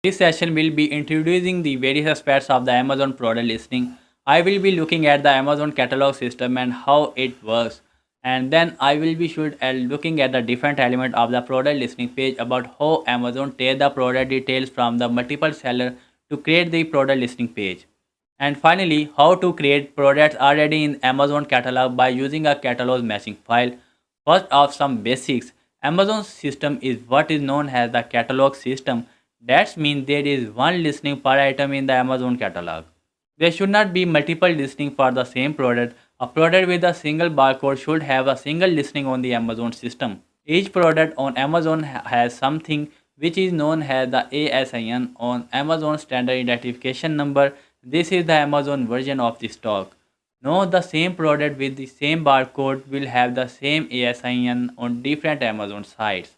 This session will be introducing the various aspects of the Amazon product listing. I will be looking at the Amazon catalog system and how it works. And then I will be looking at the different element of the product listing page about how Amazon takes the product details from the multiple seller to create the product listing page. And finally, how to create products already in Amazon catalog by using a catalog matching file. First off, some basics. Amazon's system is what is known as the catalog system. That means there is one listing per item in the Amazon catalog. There should not be multiple listings for the same product. A product with a single barcode should have a single listing on the Amazon system. Each product on Amazon has something which is known as the ASIN on Amazon Standard Identification Number. This is the Amazon version of the stock. Now the same product with the same barcode will have the same ASIN on different Amazon sites.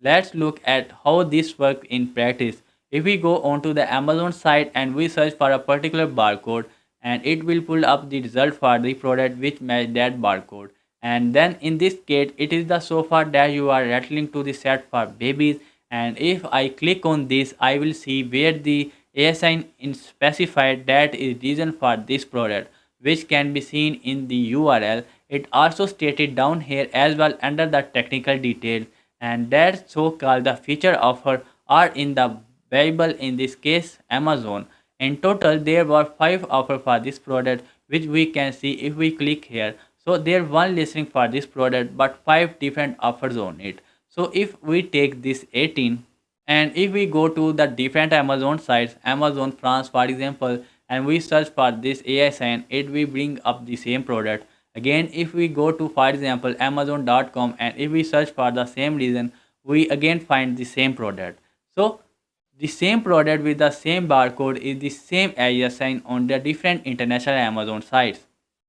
Let's look at how this works in practice. If we go onto the Amazon site and we search for a particular barcode, and it will pull up the result for the product which match that barcode. And then in this case it is the sofa that you are rattling to the set for babies, and if I click on this I will see where the ASIN is specified that is reason for this product, which can be seen in the URL. It also stated down here as well under the technical detail, and that so called the feature offer are in the Bible, in this case Amazon. In total there were 5 offers for this product which we can see if we click here. So there one listing for this product but 5 different offers on it. So if we take this 18 and if we go to the different Amazon sites, Amazon France for example, and we search for this ASIN, it will bring up the same product. Again, if we go to, for example, Amazon.com, and if we search for the same reason, we again find the same product. So the same product with the same barcode is the same ASIN on the different international Amazon sites.